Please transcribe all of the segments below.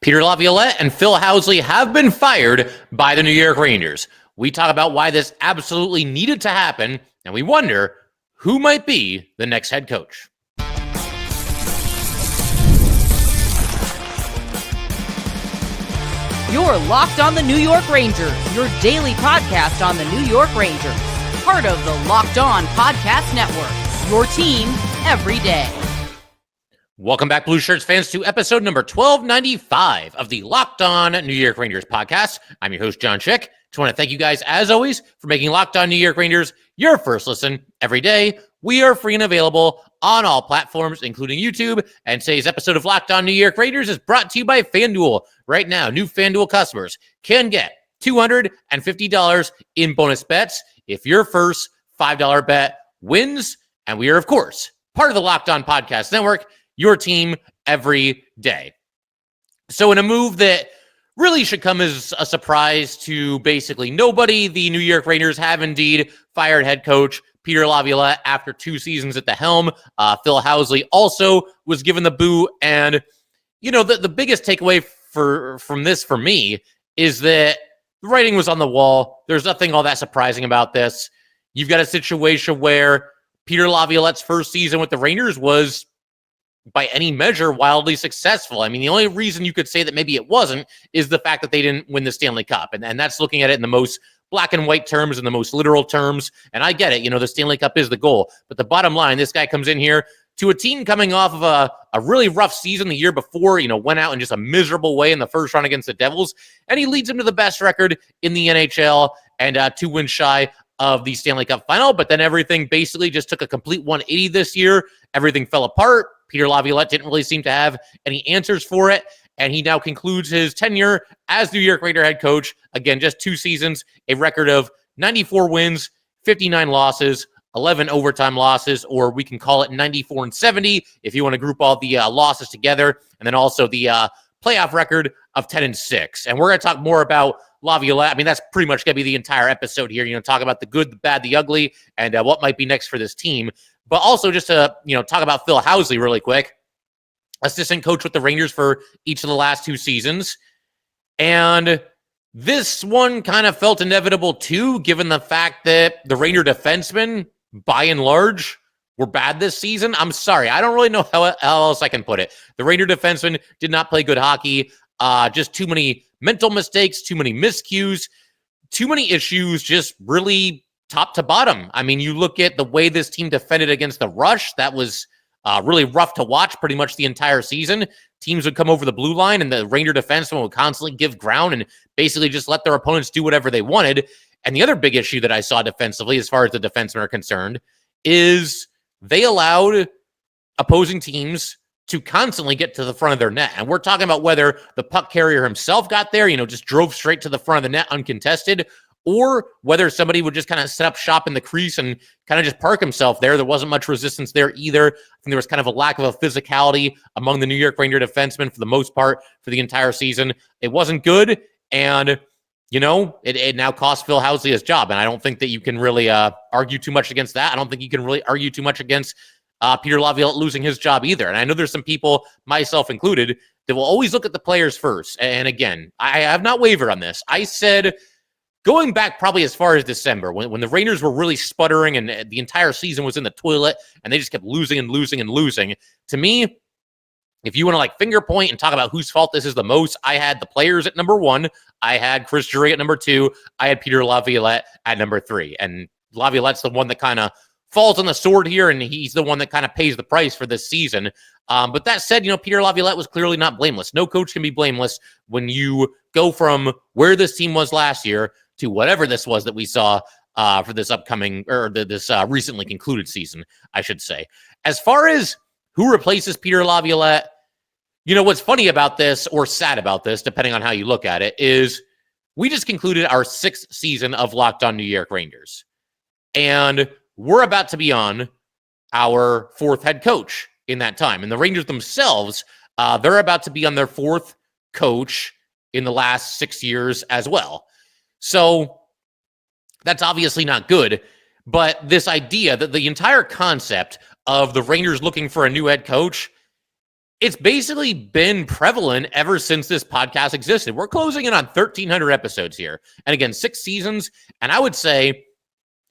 Peter Laviolette and Phil Housley have been fired by the New York Rangers. We talk about why this absolutely needed to happen, and we wonder who might be the next head coach. You're Locked on the New York Rangers, your daily podcast on the New York Rangers. Part of the Locked On Podcast Network, your team every day. Welcome back, Blue Shirts fans, to episode number 1295 of the Locked On New York Rangers podcast. I'm your host, John Chick. Just want to thank you guys, as always, for making Locked On New York Rangers your first listen every day. We are free and available on all platforms, including YouTube. And today's episode of Locked On New York Rangers is brought to you by FanDuel. Right now, new FanDuel customers can get $250 in bonus bets if your first $5 bet wins. And we are, of course, part of the Locked On Podcast Network, your team every day. So in a move that really should come as a surprise to basically nobody, the New York Rangers have indeed fired head coach Peter Laviolette after 2 seasons at the helm. Phil Housley also was given the boot. And, you know, the biggest takeaway from this for me is that the writing was on the wall. There's nothing all that surprising about this. You've got a situation where Peter Laviolette's first season with the Rangers was, by any measure, wildly successful. I mean, the only reason you could say that maybe it wasn't is the fact that they didn't win the Stanley Cup. And that's looking at it in the most black and white terms and the most literal terms. And I get it. You know, the Stanley Cup is the goal. But the bottom line, this guy comes in here to a team coming off of a really rough season the year before, you know, went out in just a miserable way in the first round against the Devils. And he leads them to the best record in the NHL and 2 wins shy of the Stanley Cup final. But then everything basically just took a complete 180 this year. Everything fell apart. Peter Laviolette didn't really seem to have any answers for it, and he now concludes his tenure as New York Ranger head coach. Again, just 2 seasons, a record of 94 wins, 59 losses, 11 overtime losses, or we can call it 94 and 70 if you want to group all the losses together, and then also the playoff record of 10 and 6. And we're going to talk more about Laviolette. I mean, that's pretty much going to be the entire episode here. You know, talk about the good, the bad, the ugly, and what might be next for this team. But also just to, you know, talk about Phil Housley really quick. Assistant coach with the Rangers for each of the last 2 seasons. And this one kind of felt inevitable too, given the fact that the Ranger defensemen, by and large, were bad this season. I'm sorry. I don't really know how else I can put it. The Ranger defensemen did not play good hockey. Just too many mental mistakes, too many miscues, too many issues, just really top to bottom. I mean, you look at the way this team defended against the rush, that was really rough to watch pretty much the entire season. Teams would come over the blue line and the Ranger defensemen would constantly give ground and basically just let their opponents do whatever they wanted. And the other big issue that I saw defensively, as far as the defensemen are concerned, is they allowed opposing teams to constantly get to the front of their net. And we're talking about whether the puck carrier himself got there, you know, just drove straight to the front of the net uncontested, or whether somebody would just kind of set up shop in the crease and kind of just park himself there. There wasn't much resistance there either. I think there was kind of a lack of a physicality among the New York Ranger defensemen for the most part for the entire season. It wasn't good, and, you know, it now cost Phil Housley his job, and I don't think that you can really argue too much against that. I don't think you can really argue too much against Peter Laviolette losing his job either. And I know there's some people, myself included, that will always look at the players first. And again, I have not wavered on this. I said, going back probably as far as December, when the Rangers were really sputtering and the entire season was in the toilet and they just kept losing and losing and losing, to me, if you want to like finger point and talk about whose fault this is the most, I had the players at number 1. I had Chris Drury at number 2. I had Peter Laviolette at number 3. And Laviolette's the one that kind of falls on the sword here, and he's the one that kind of pays the price for this season. But that said, you know, Peter Laviolette was clearly not blameless. No coach can be blameless when you go from where this team was last year to whatever this was that we saw for this upcoming, or this recently concluded season, I should say. As far as who replaces Peter Laviolette, you know, what's funny about this, or sad about this, depending on how you look at it, is we just concluded our 6th season of Locked On New York Rangers. And we're about to be on our 4th head coach in that time. And the Rangers themselves, they're about to be on their 4th coach in the last 6 years as well. So that's obviously not good. But this idea that the entire concept of the Rangers looking for a new head coach it's basically been prevalent ever since this podcast existed. We're closing in on 1,300 episodes here. And again, 6 seasons. And I would say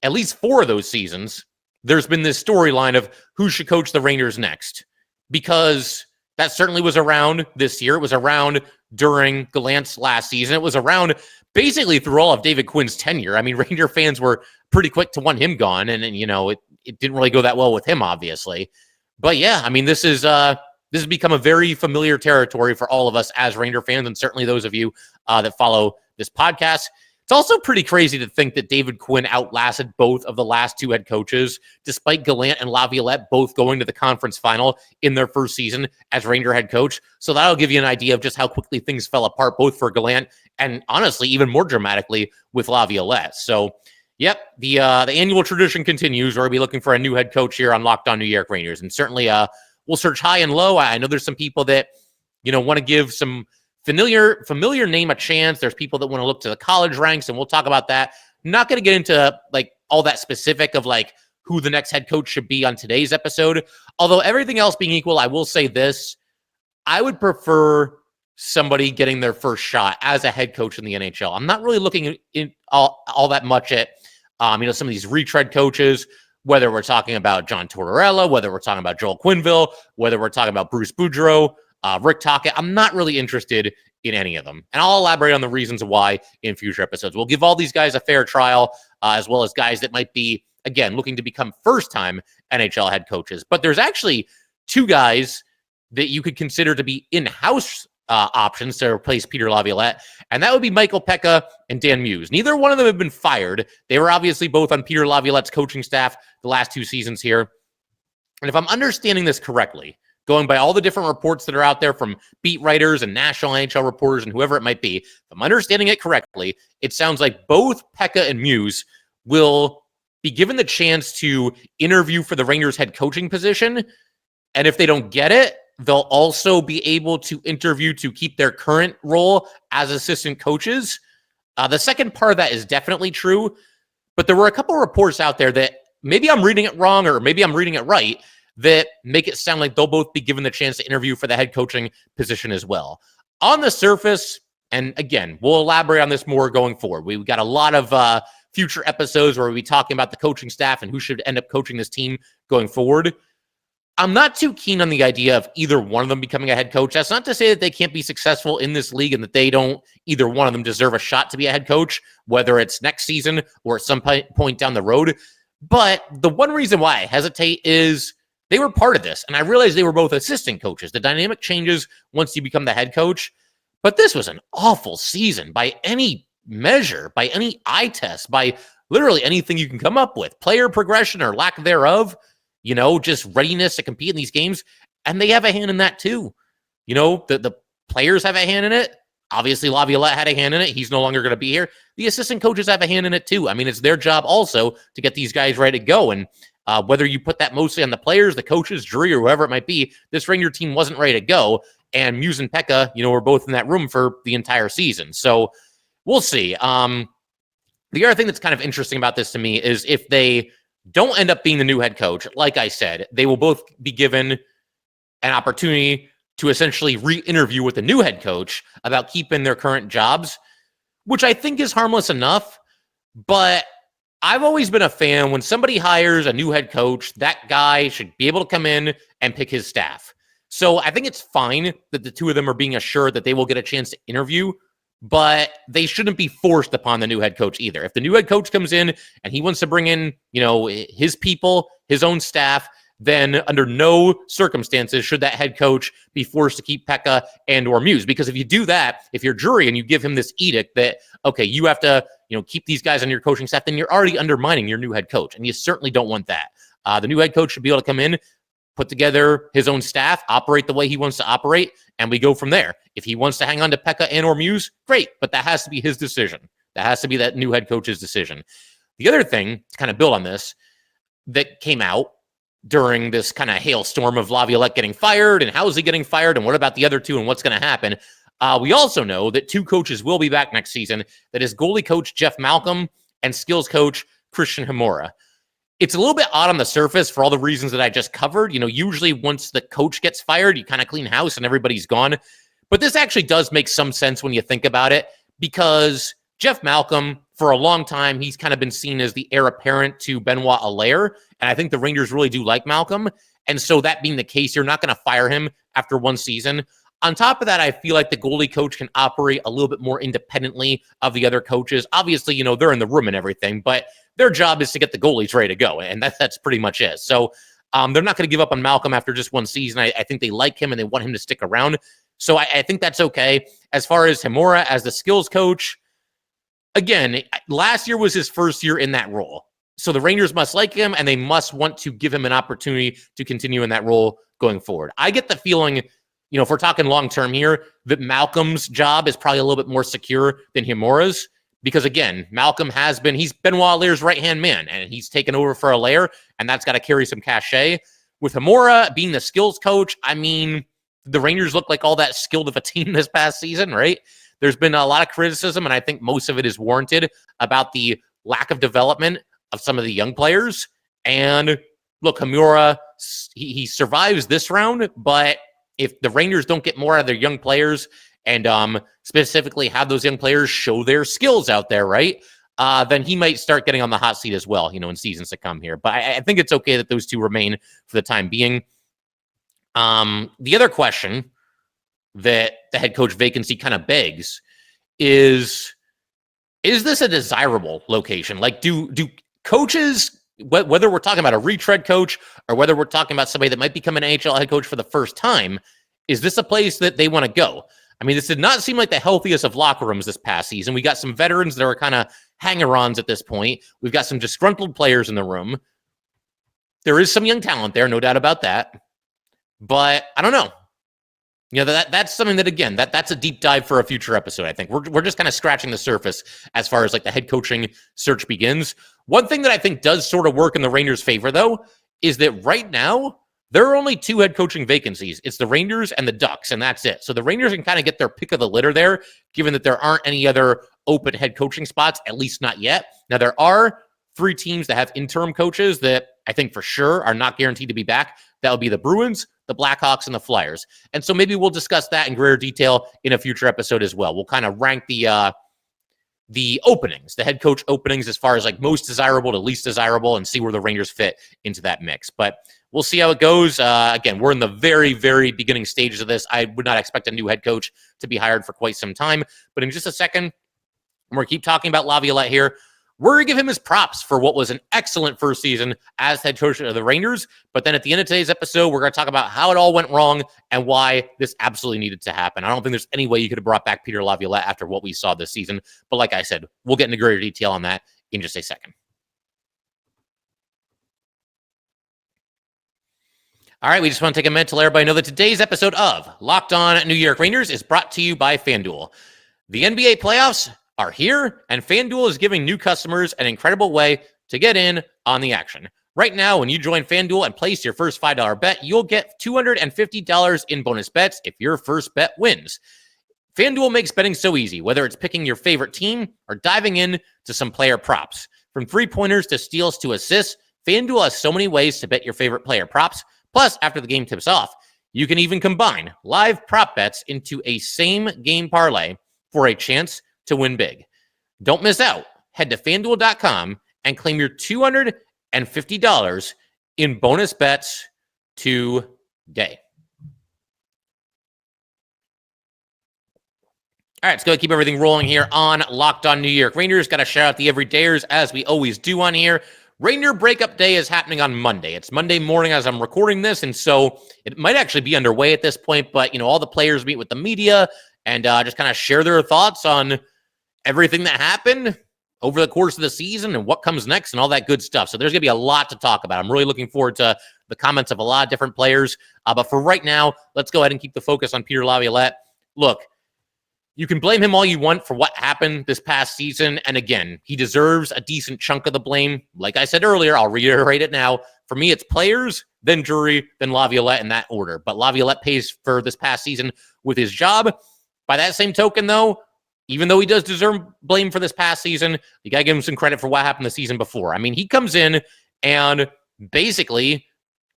at least 4 of those seasons, there's been this storyline of who should coach the Rangers next. Because that certainly was around this year. It was around during Gallant's last season. It was around basically through all of David Quinn's tenure. I mean, Ranger fans were pretty quick to want him gone. And you know, it didn't really go that well with him, obviously. But yeah, I mean, this has become a very familiar territory for all of us as Ranger fans, and certainly those of you that follow this podcast. It's also pretty crazy to think that David Quinn outlasted both of the last 2 head coaches, despite Gallant and Laviolette both going to the conference final in their first season as Ranger head coach. So that'll give you an idea of just how quickly things fell apart, both for Gallant and honestly, even more dramatically with Laviolette. So, yep, the annual tradition continues. We'll be looking for a new head coach here on Locked On New York Rangers, and certainly we'll search high and low. I know there's some people that want to give some familiar name a chance. There's people that want to look to the college ranks, and we'll talk about that. Not going to get into like all that specific of like who the next head coach should be on today's episode. Although everything else being equal, I will say this: I would prefer somebody getting their first shot as a head coach in the NHL. I'm not really looking in all that much at some of these retread coaches, whether we're talking about John Tortorella, whether we're talking about Joel Quenneville, whether we're talking about Bruce Boudreau, Rick Tocchet. I'm not really interested in any of them. And I'll elaborate on the reasons why in future episodes. We'll give all these guys a fair trial, as well as guys that might be, again, looking to become first-time NHL head coaches. But there's actually 2 guys that you could consider to be in-house options to replace Peter Laviolette, and that would be Michael Pekka and Dan Muse. Neither one of them have been fired. They were obviously both on Peter Laviolette's coaching staff the last 2 seasons here. And if I'm understanding this correctly, going by all the different reports that are out there from beat writers and national NHL reporters and whoever it might be, if I'm understanding it correctly, it sounds like both Pekka and Muse will be given the chance to interview for the Rangers head coaching position. And if they don't get it, they'll also be able to interview to keep their current role as assistant coaches. The second part of that is definitely true, but there were a couple of reports out there that maybe I'm reading it wrong or maybe I'm reading it right that make it sound like they'll both be given the chance to interview for the head coaching position as well. On the surface, and again, we'll elaborate on this more going forward. We've got a lot of future episodes where we'll be talking about the coaching staff and who should end up coaching this team going forward. I'm not too keen on the idea of either one of them becoming a head coach. That's not to say that they can't be successful in this league and that they don't, either one of them deserve a shot to be a head coach, whether it's next season or at some point down the road. But the one reason why I hesitate is they were part of this. And I realized they were both assistant coaches. The dynamic changes once you become the head coach. But this was an awful season by any measure, by any eye test, by literally anything you can come up with. Player progression or lack thereof. Just readiness to compete in these games. And they have a hand in that too. The players have a hand in it. Obviously, Laviolette had a hand in it. He's no longer going to be here. The assistant coaches have a hand in it too. I mean, it's their job also to get these guys ready to go. And whether you put that mostly on the players, the coaches, jury, or whoever it might be, this Ranger team wasn't ready to go. And Muse and Pekka, were both in that room for the entire season. So we'll see. The other thing that's kind of interesting about this to me is if they don't end up being the new head coach, like I said, they will both be given an opportunity to essentially re-interview with the new head coach about keeping their current jobs, which I think is harmless enough. But I've always been a fan when somebody hires a new head coach, that guy should be able to come in and pick his staff. So I think it's fine that the 2 of them are being assured that they will get a chance to interview, but they shouldn't be forced upon the new head coach either. If the new head coach comes in and he wants to bring in, his people, his own staff, then under no circumstances should that head coach be forced to keep Pekka and or Muse. Because if you do that, if you're jury and you give him this edict that, okay, you have to, keep these guys on your coaching staff, then you're already undermining your new head coach. And you certainly don't want that. The new head coach should be able to come in, put together his own staff, operate the way he wants to operate, and we go from there. If he wants to hang on to Pekka and or Muse, great, but that has to be his decision. That has to be that new head coach's decision. The other thing, to kind of build on this, that came out during this kind of hailstorm of Laviolette getting fired and Housley getting fired and what about the other 2 and what's going to happen, we also know that 2 coaches will be back next season. That is goalie coach Jeff Malcolm and skills coach Christian Hamora. It's a little bit odd on the surface for all the reasons that I just covered. Usually once the coach gets fired, you kind of clean house and everybody's gone. But this actually does make some sense when you think about it, because Jeff Malcolm, for a long time, he's kind of been seen as the heir apparent to Benoit Allaire. And I think the Rangers really do like Malcolm. And so that being the case, you're not going to fire him after one season. On top of that, I feel like the goalie coach can operate a little bit more independently of the other coaches. Obviously, they're in the room and everything, but their job is to get the goalies ready to go. And that's pretty much it. So they're not going to give up on Malcolm after just one season. I think they like him and they want him to stick around. So I think that's okay. As far as Himura as the skills coach, again, last year was his first year in that role. So the Rangers must like him and they must want to give him an opportunity to continue in that role going forward. I get the feeling, if we're talking long-term here, that Malcolm's job is probably a little bit more secure than Himura's. Because again, Malcolm he's Benoit Allaire's right-hand man, and he's taken over for Allaire, and that's got to carry some cachet. With Himura being the skills coach, the Rangers look like all that skilled of a team this past season, right? There's been a lot of criticism, and I think most of it is warranted, about the lack of development of some of the young players. And look, Himura, he survives this round, but if the Rangers don't get more out of their young players and specifically have those young players show their skills out there, right, then he might start getting on the hot seat as well, in seasons to come here. But I think it's okay that those two remain for the time being. The other question that the head coach vacancy kind of begs is this a desirable location? Like, do coaches, whether we're talking about a retread coach or whether we're talking about somebody that might become an AHL head coach for the first time, is this a place that they want to go? This did not seem like the healthiest of locker rooms this past season. We got some veterans that are kind of hanger-ons at this point. We've got some disgruntled players in the room. There is some young talent there, no doubt about that. But I don't know. That's something that, again, that's a deep dive for a future episode, I think. We're just kind of scratching the surface as far as like the head coaching search begins. One thing that I think does sort of work in the Rangers' favor, though, is that right now, there are only two head coaching vacancies. It's the Rangers and the Ducks, and that's it. So the Rangers can kind of get their pick of the litter there, given that there aren't any other open head coaching spots, at least not yet. Now, there are 3 teams that have interim coaches that I think for sure are not guaranteed to be back. That would be the Bruins, the Blackhawks, and the Flyers. And so maybe we'll discuss that in greater detail in a future episode as well. We'll kind of rank the openings, the head coach openings, as far as like most desirable to least desirable, and see where the Rangers fit into that mix. But we'll see how it goes. Again, we're in the very, very beginning stages of this. I would not expect a new head coach to be hired for quite some time. But in just a second, we're going to keep talking about Laviolette here. We're going to give him his props for what was an excellent first season as head coach of the Rangers. But then at the end of today's episode, we're going to talk about how it all went wrong and why this absolutely needed to happen. I don't think there's any way you could have brought back Peter Laviolette after what we saw this season. But like I said, we'll get into greater detail on that in just a second. All right, we just want to take a minute to let everybody know that today's episode of Locked On New York Rangers is brought to you by FanDuel. The NBA playoffs are here, and FanDuel is giving new customers an incredible way to get in on the action. Right now, when you join FanDuel and place your first $5 bet, you'll get $250 in bonus bets if your first bet wins. FanDuel makes betting so easy, whether it's picking your favorite team or diving in to some player props. From three-pointers to steals to assists, FanDuel has so many ways to bet your favorite player props. Plus, after the game tips off, you can even combine live prop bets into a same-game parlay for a chance to win big. Don't miss out. Head to FanDuel.com and claim your $250 in bonus bets today. All right, let's go keep everything rolling here on Locked On New York Rangers. Got to shout out the everydayers as we always do on here. Ranger Breakup Day is happening on Monday. It's Monday morning as I'm recording this, and so it might actually be underway at this point, but, all the players meet with the media and just kind of share their thoughts on everything that happened over the course of the season and what comes next and all that good stuff. So there's going to be a lot to talk about. I'm really looking forward to the comments of a lot of different players. But for right now, let's go ahead and keep the focus on Peter Laviolette. Look, you can blame him all you want for what happened this past season. And again, he deserves a decent chunk of the blame. Like I said earlier, I'll reiterate it now. For me, it's players, then Drury, then Laviolette in that order. But Laviolette pays for this past season with his job. By that same token, though, even though he does deserve blame for this past season, you got to give him some credit for what happened the season before. I mean, he comes in and basically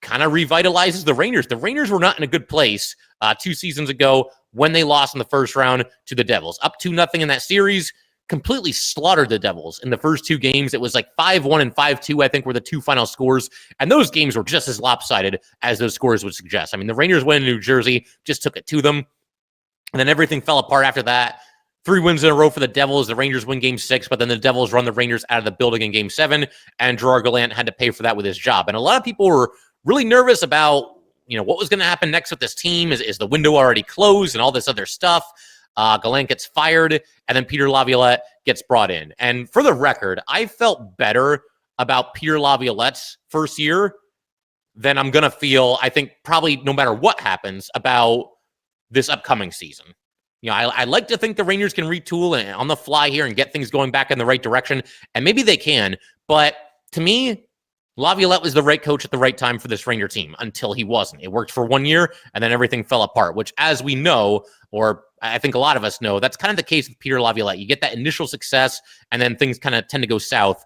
kind of revitalizes the Rangers. The Rangers were not in a good place 2 seasons ago when they lost in the first round to the Devils. Up 2-0 in that series, completely slaughtered the Devils in the first 2 games. It was like 5-1 and 5-2, I think, were the 2 final scores. And those games were just as lopsided as those scores would suggest. I mean, the Rangers went in New Jersey, just took it to them. And then everything fell apart after that. 3 wins in a row for the Devils. The Rangers win Game 6, but then the Devils run the Rangers out of the building in Game 7, and Gerard Gallant had to pay for that with his job. And a lot of people were really nervous about, what was going to happen next with this team. Is the window already closed and all this other stuff? Gallant gets fired, and then Peter Laviolette gets brought in. And for the record, I felt better about Peter Laviolette's first year than I'm going to feel, I think, probably no matter what happens about this upcoming season. I like to think the Rangers can retool and on the fly here and get things going back in the right direction, and maybe they can. But to me, Laviolette was the right coach at the right time for this Ranger team until he wasn't. It worked for 1 year, and then everything fell apart, which, as we know, or I think a lot of us know, that's kind of the case with Peter Laviolette. You get that initial success, and then things kind of tend to go south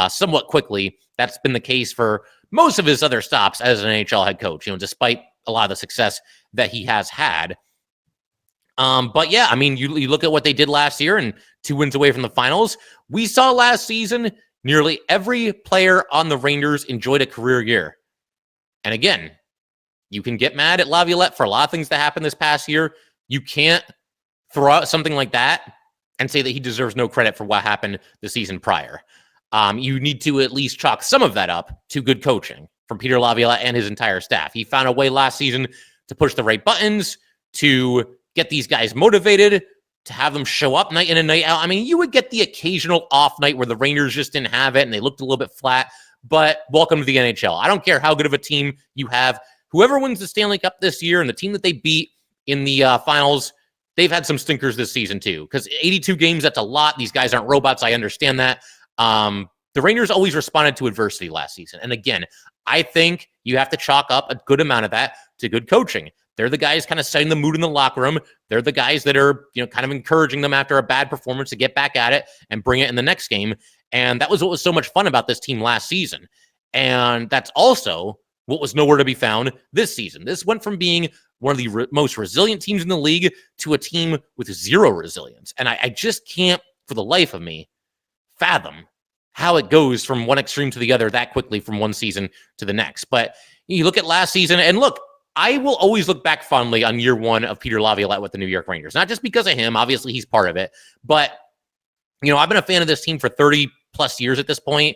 somewhat quickly. That's been the case for most of his other stops as an NHL head coach, despite a lot of the success that he has had. But yeah, I mean, you look at what they did last year and 2 wins away from the finals. We saw last season nearly every player on the Rangers enjoyed a career year. And again, you can get mad at Laviolette for a lot of things that happened this past year. You can't throw out something like that and say that he deserves no credit for what happened the season prior. You need to at least chalk some of that up to good coaching from Peter Laviolette and his entire staff. He found a way last season to push the right buttons, to get these guys motivated, to have them show up night in and night out. I mean, you would get the occasional off night where the Rangers just didn't have it and they looked a little bit flat, but welcome to the NHL. I don't care how good of a team you have. Whoever wins the Stanley Cup this year and the team that they beat in the finals, they've had some stinkers this season too, because 82 games, that's a lot. These guys aren't robots. I understand that. The Rangers always responded to adversity last season. And again, I think you have to chalk up a good amount of that to good coaching. They're the guys kind of setting the mood in the locker room. They're the guys that are, kind of encouraging them after a bad performance to get back at it and bring it in the next game. And that was what was so much fun about this team last season. And that's also what was nowhere to be found this season. This went from being one of the most resilient teams in the league to a team with 0 resilience. And I just can't, for the life of me, fathom how it goes from one extreme to the other that quickly from one season to the next. But you look at last season, and look, I will always look back fondly on year 1 of Peter Laviolette with the New York Rangers. Not just because of him, obviously he's part of it, but I've been a fan of this team for 30 plus years at this point.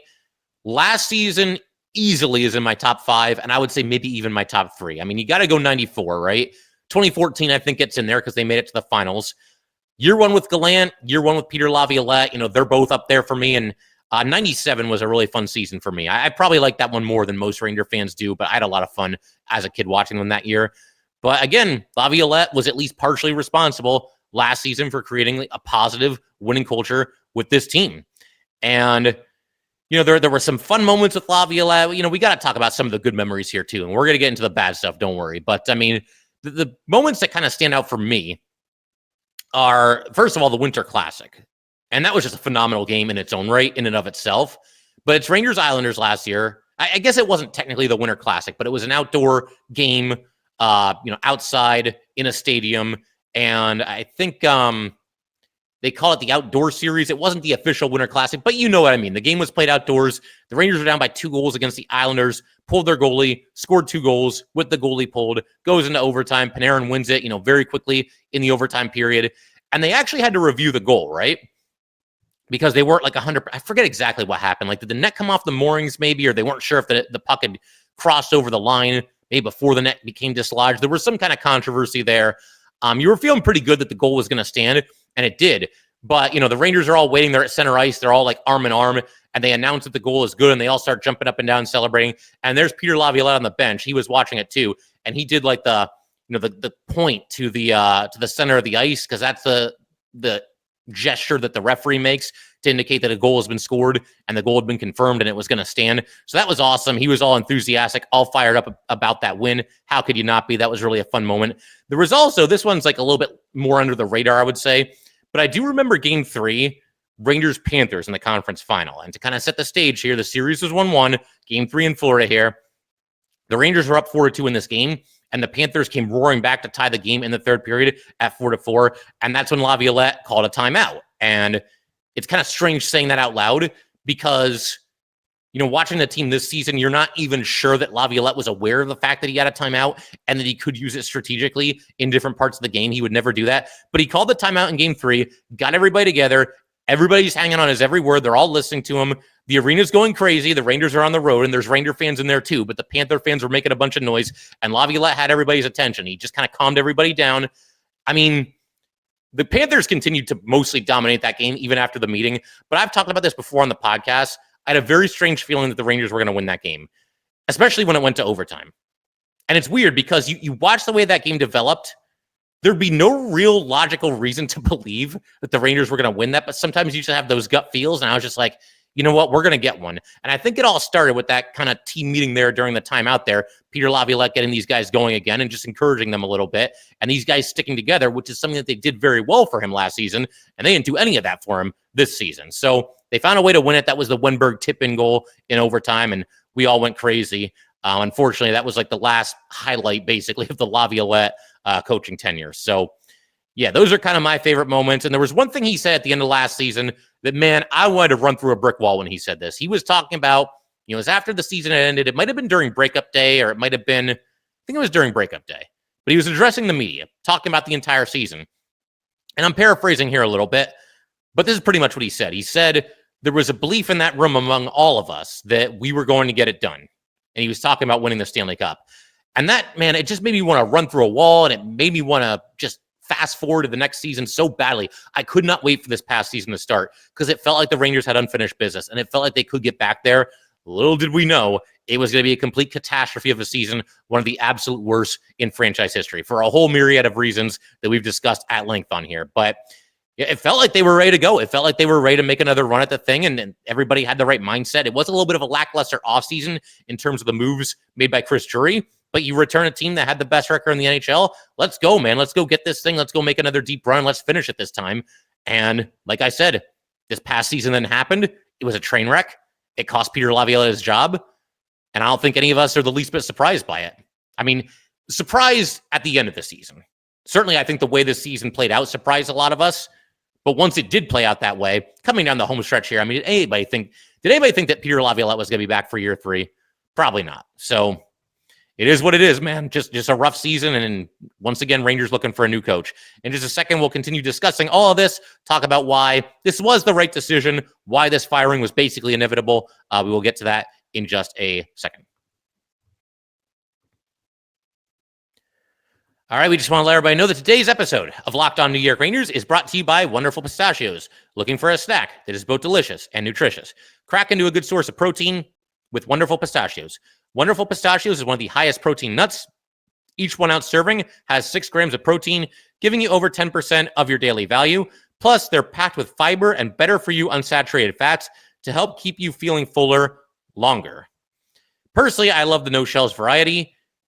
Last season easily is in my top 5, and I would say maybe even my top 3. I mean, you got to go 94, right? 2014, I think it's in there because they made it to the finals. Year 1 with Gallant, year 1 with Peter Laviolette, they're both up there for me, and 97 was a really fun season for me. I probably like that one more than most Ranger fans do, but I had a lot of fun as a kid watching them that year. But again, Laviolette was at least partially responsible last season for creating a positive winning culture with this team. And, there were some fun moments with Laviolette. We got to talk about some of the good memories here too. And we're going to get into the bad stuff, don't worry. But I mean, the moments that kind of stand out for me are, first of all, the Winter Classic. And that was just a phenomenal game in its own right, in and of itself. But it's Rangers Islanders last year. I guess it wasn't technically the Winter Classic, but it was an outdoor game, outside in a stadium. And I think they call it the Outdoor Series. It wasn't the official Winter Classic, but you know what I mean. The game was played outdoors. The Rangers were down by 2 goals against the Islanders, pulled their goalie, scored 2 goals with the goalie pulled, goes into overtime. Panarin wins it, very quickly in the overtime period. And they actually had to review the goal, right? Because they weren't like 100. I forget exactly what happened. Like, did the net come off the moorings maybe, or they weren't sure if the puck had crossed over the line maybe before the net became dislodged. There was some kind of controversy there. You were feeling pretty good that the goal was going to stand, and it did. But, the Rangers are all waiting there at center ice. They're all like arm in arm, and they announce that the goal is good, and they all start jumping up and down celebrating. And there's Peter Laviolette on the bench. He was watching it too, and he did like the point to the center of the ice, because that's the gesture that the referee makes to indicate that a goal has been scored and the goal had been confirmed and it was going to stand. So that was awesome. He was all enthusiastic, all fired up about that win. How could you not be? That was really a fun moment. There was also, this one's like a little bit more under the radar, I would say, but I do remember game 3 Rangers-Panthers in the conference final. And to kind of set the stage here, the series was 1-1, game 3 in Florida here. The Rangers were up 4-2 in this game, and the Panthers came roaring back to tie the game in the third period at 4-4, and that's when Laviolette called a timeout. And it's kind of strange saying that out loud because, watching the team this season, you're not even sure that Laviolette was aware of the fact that he had a timeout and that he could use it strategically in different parts of the game. He would never do that. But he called the timeout in game 3, got everybody together. Everybody's hanging on his every word. They're all listening to him. The arena's going crazy. The Rangers are on the road, and there's Ranger fans in there too. But the Panther fans were making a bunch of noise, and Laviolette had everybody's attention. He just kind of calmed everybody down. I mean, the Panthers continued to mostly dominate that game even after the meeting. But I've talked about this before on the podcast. I had a very strange feeling that the Rangers were going to win that game, especially when it went to overtime. And it's weird because you watch the way that game developed. There'd be no real logical reason to believe that the Rangers were going to win that, but sometimes you just have those gut feels, and I was just like, you know what, we're going to get one. And I think it all started with that kind of team meeting there during the timeout there, Peter Laviolette getting these guys going again and just encouraging them a little bit, and these guys sticking together, which is something that they did very well for him last season, and they didn't do any of that for him this season. So they found a way to win it. That was the Wenberg tip-in goal in overtime, and we all went crazy. Unfortunately, that was like the last highlight, basically, of the Laviolette coaching tenure. So, yeah, those are kind of my favorite moments. And there was one thing he said at the end of last season that, man, I wanted to run through a brick wall when he said this. He was talking about, it was after the season had ended. It might have been during breakup day, or it might have been, I think it was during breakup day. But he was addressing the media, talking about the entire season. And I'm paraphrasing here a little bit, but this is pretty much what he said. He said there was a belief in that room among all of us that we were going to get it done. And he was talking about winning the Stanley Cup. And that, man, it just made me want to run through a wall, and it made me want to just fast forward to the next season so badly. I could not wait for this past season to start because it felt like the Rangers had unfinished business, and it felt like they could get back there. Little did we know it was going to be a complete catastrophe of a season, one of the absolute worst in franchise history for a whole myriad of reasons that we've discussed at length on here. But it felt like they were ready to go. It felt like they were ready to make another run at the thing, and everybody had the right mindset. It was a little bit of a lackluster offseason in terms of the moves made by Chris Drury, but you return a team that had the best record in the NHL. Let's go, man. Let's go get this thing. Let's go make another deep run. Let's finish it this time. And like I said, this past season then happened. It was a train wreck. It cost Peter Laviolette his job, and I don't think any of us are the least bit surprised by it. I mean, surprised at the end of the season. Certainly, I think the way this season played out surprised a lot of us. But once it did play out that way, coming down the home stretch here, I mean, did anybody think that Peter Laviolette was going to be back for year 3? Probably not. So it is what it is, man. Just a rough season. And once again, Rangers looking for a new coach. In just a second, we'll continue discussing all of this, talk about why this was the right decision, why this firing was basically inevitable. We will get to that in just a second. All right, we just want to let everybody know that today's episode of Locked On New York Rangers is brought to you by Wonderful Pistachios. Looking for a snack that is both delicious and nutritious? Crack into a good source of protein with Wonderful Pistachios. Wonderful Pistachios is one of the highest protein nuts. Each 1 ounce serving has 6 grams of protein, giving you over 10% of your daily value. Plus, they're packed with fiber and better for you unsaturated fats to help keep you feeling fuller longer. Personally, I love the no shells variety.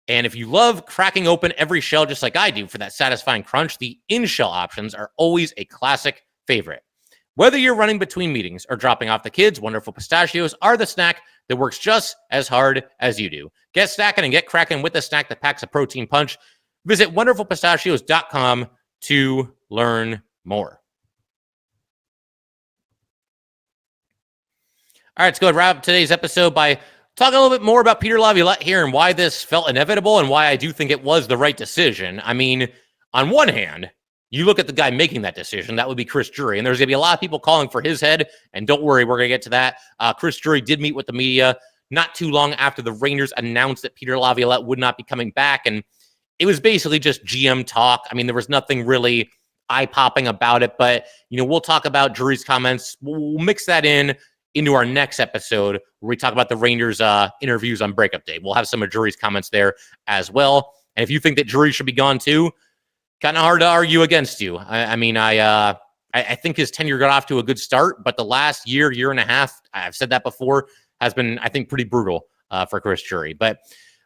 And if you love cracking open every shell just like I do for that satisfying crunch, the in-shell options are always a classic favorite. Whether you're running between meetings or dropping off the kids, Wonderful Pistachios are the snack that works just as hard as you do. Get snacking and get cracking with a snack that packs a protein punch. Visit wonderfulpistachios.com to learn more. All right, let's go ahead and wrap up today's episode by talking a little bit more about Peter Laviolette here and why this felt inevitable and why I do think it was the right decision. I mean, on one hand, you look at the guy making that decision, that would be Chris Drury, and there's going to be a lot of people calling for his head, and don't worry, we're going to get to that. Chris Drury did meet with the media not too long after the Rangers announced that Peter Laviolette would not be coming back, and it was basically just GM talk. I mean, there was nothing really eye-popping about it, but, we'll talk about Drury's comments. We'll mix that into our next episode where we talk about the Rangers interviews on breakup day. We'll have some of Drury's comments there as well. And if you think that Drury should be gone too, kind of hard to argue against you. I think his tenure got off to a good start, but the last year and a half, I've said that before, has been, I think, pretty brutal for Chris Drury. But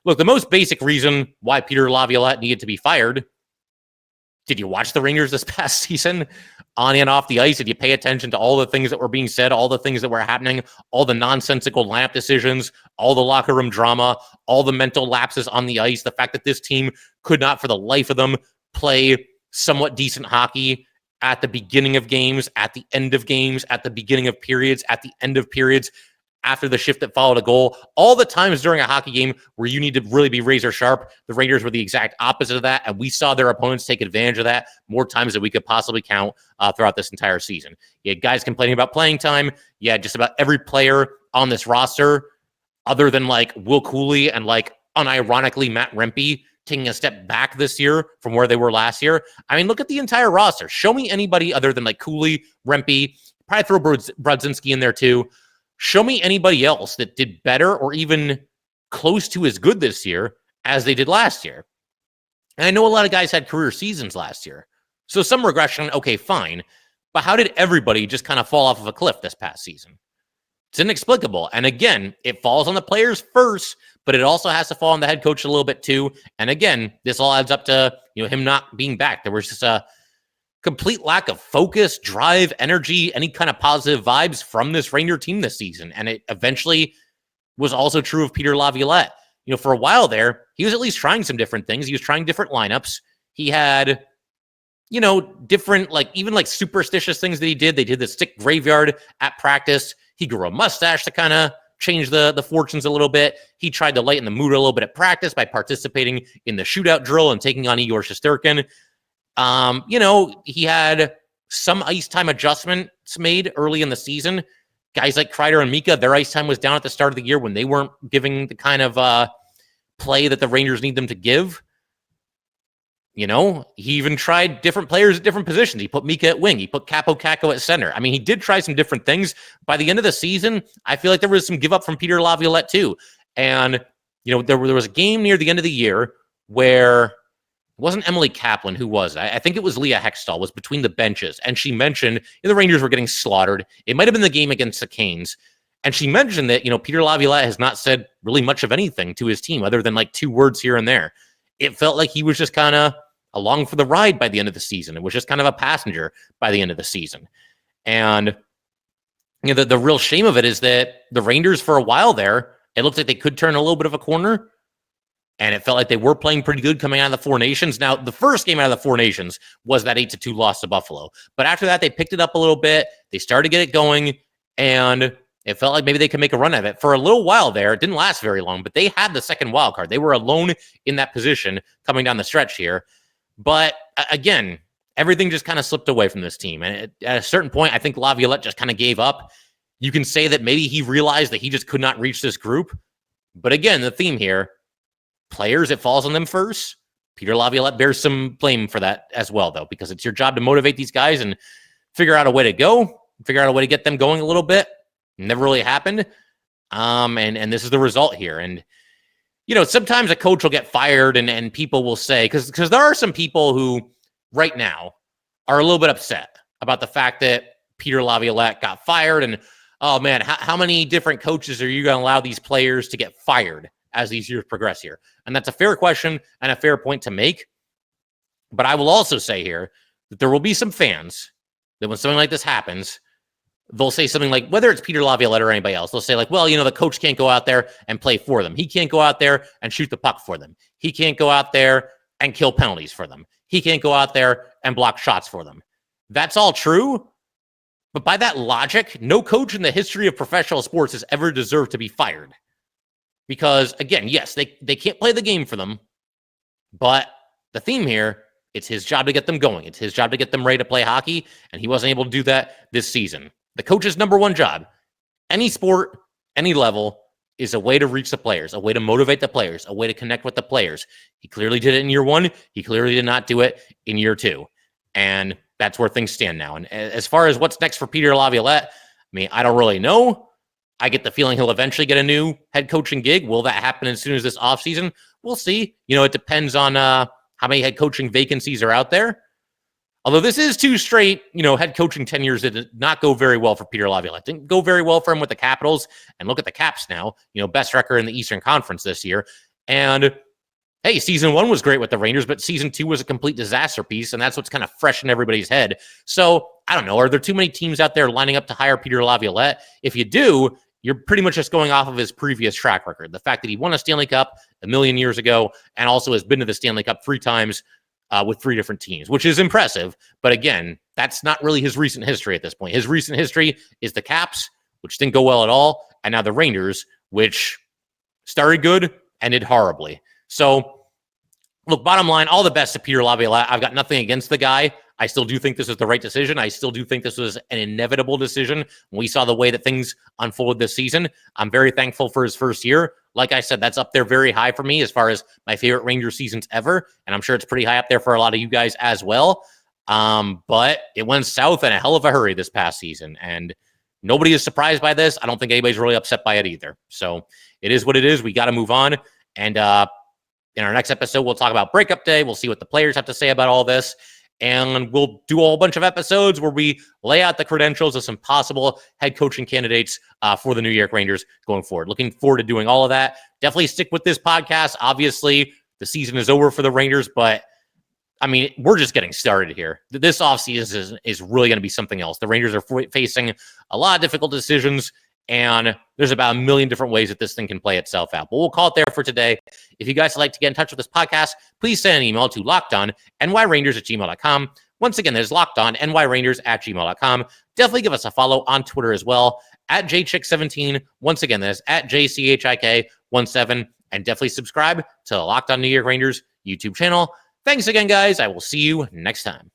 look, the most basic reason why Peter Laviolette needed to be fired. Did you watch the Rangers this past season? on and off the ice? Did you pay attention to all the things that were being said, all the things that were happening, all the nonsensical lineup decisions, all the locker room drama, all the mental lapses on the ice, the fact that this team could not for the life of them play somewhat decent hockey at the beginning of games, at the end of games, at the beginning of periods, at the end of periods, after the shift that followed a goal. All the times during a hockey game where you need to really be razor sharp, the Rangers were the exact opposite of that, and we saw their opponents take advantage of that more times than we could possibly count throughout this entire season. You had guys complaining about playing time. You had just about every player on this roster, other than like Will Cooley and like unironically Matt Rempe, taking a step back this year from where they were last year. I mean, look at the entire roster. Show me anybody other than like Cooley, Rempe, probably throw Brodzinski in there too. Show me anybody else that did better or even close to as good this year as they did last year. And I know a lot of guys had career seasons last year. So some regression, okay, fine. But how did everybody just kind of fall off of a cliff this past season? It's inexplicable. And again, it falls on the players first, but it also has to fall on the head coach a little bit too. And again, this all adds up to, him not being back. There was just a complete lack of focus, drive, energy, any kind of positive vibes from this Ranger team this season. And it eventually was also true of Peter Laviolette. For a while there, he was at least trying some different things. He was trying different lineups. He had, different, even superstitious things that he did. They did the stick graveyard at practice. He grew a mustache to kind of change the fortunes a little bit. He tried to lighten the mood a little bit at practice by participating in the shootout drill and taking on Igor Shesterkin. He had some ice time adjustments made early in the season. Guys like Kreider and Mika, their ice time was down at the start of the year when they weren't giving the kind of play that the Rangers need them to give. He even tried different players at different positions. He put Mika at wing. He put Capo Caco at center. I mean, he did try some different things. By the end of the season, I feel like there was some give up from Peter Laviolette too. And, there was a game near the end of the year where it wasn't Emily Kaplan. Who was it? I think it was Leah Hextall was between the benches. And she mentioned the Rangers were getting slaughtered. It might have been the game against the Canes. And she mentioned that, Peter Laviolette has not said really much of anything to his team other than like 2 words here and there. It felt like he was just kind of along for the ride by the end of the season. It was just kind of a passenger by the end of the season. And the real shame of it is that the Rangers, for a while there, it looked like they could turn a little bit of a corner. And it felt like they were playing pretty good coming out of the Four Nations. Now, the first game out of the Four Nations was that 8-2 loss to Buffalo. But after that, they picked it up a little bit. They started to get it going. And it felt like maybe they could make a run at it. For a little while there, it didn't last very long, but they had the second wild card. They were alone in that position coming down the stretch here. But again, everything just kind of slipped away from this team. And at a certain point, I think Laviolette just kind of gave up. You can say that maybe he realized that he just could not reach this group. But again, the theme here, players, it falls on them first. Peter Laviolette bears some blame for that as well, though, because it's your job to motivate these guys and figure out a way to go, figure out a way to get them going a little bit. Never really happened. And this is the result here. And, sometimes a coach will get fired and people will say, because there are some people who right now are a little bit upset about the fact that Peter Laviolette got fired. And, oh man, how many different coaches are you going to allow these players to get fired as these years progress here? And that's a fair question and a fair point to make. But I will also say here that there will be some fans that when something like this happens, they'll say something like, whether it's Peter Laviolette or anybody else, they'll say like, well, the coach can't go out there and play for them. He can't go out there and shoot the puck for them. He can't go out there and kill penalties for them. He can't go out there and block shots for them. That's all true. But by that logic, no coach in the history of professional sports has ever deserved to be fired. Because again, yes, they can't play the game for them. But the theme here, it's his job to get them going. It's his job to get them ready to play hockey. And he wasn't able to do that this season. The coach's number one job, any sport, any level, is a way to reach the players, a way to motivate the players, a way to connect with the players. He clearly did it in year 1. He clearly did not do it in year 2. And that's where things stand now. And as far as what's next for Peter Laviolette, I don't really know. I get the feeling he'll eventually get a new head coaching gig. Will that happen as soon as this offseason? We'll see. It depends on how many head coaching vacancies are out there. Although this is 2 straight, head coaching tenures that did not go very well for Peter Laviolette. Didn't go very well for him with the Capitals. And look at the Caps now, best record in the Eastern Conference this year. And hey, season 1 was great with the Rangers, but season 2 was a complete disaster piece. And that's what's kind of fresh in everybody's head. So I don't know, are there too many teams out there lining up to hire Peter Laviolette? If you do, you're pretty much just going off of his previous track record. The fact that he won a Stanley Cup a million years ago and also has been to the Stanley Cup 3 times with 3 different teams, which is impressive. But again, that's not really his recent history at this point. His recent history is the Caps, which didn't go well at all, and now the Rangers, which started good, ended horribly. So, look, bottom line, all the best to Peter Laviolette. I've got nothing against the guy. I still do think this was the right decision. I still do think this was an inevitable decision. We saw the way that things unfolded this season. I'm very thankful for his first year. Like I said, that's up there very high for me as far as my favorite Ranger seasons ever. And I'm sure it's pretty high up there for a lot of you guys as well. But it went south in a hell of a hurry this past season. And nobody is surprised by this. I don't think anybody's really upset by it either. So it is what it is. We got to move on. And in our next episode, we'll talk about breakup day. We'll see what the players have to say about all this. And we'll do a whole bunch of episodes where we lay out the credentials of some possible head coaching candidates for the New York Rangers going forward. Looking forward to doing all of that. Definitely stick with this podcast. Obviously, the season is over for the Rangers, but I mean, we're just getting started here. This offseason is really going to be something else. The Rangers are facing a lot of difficult decisions, and there's about a million different ways that this thing can play itself out. But we'll call it there for today. If you guys would like to get in touch with this podcast, please send an email to lockedonnyrangers@gmail.com. Once again, there's lockedonnyrangers@gmail.com. Definitely give us a follow on Twitter as well, @jchick17. Once again, that's @jchik17. And definitely subscribe to the Locked On New York Rangers YouTube channel. Thanks again, guys. I will see you next time.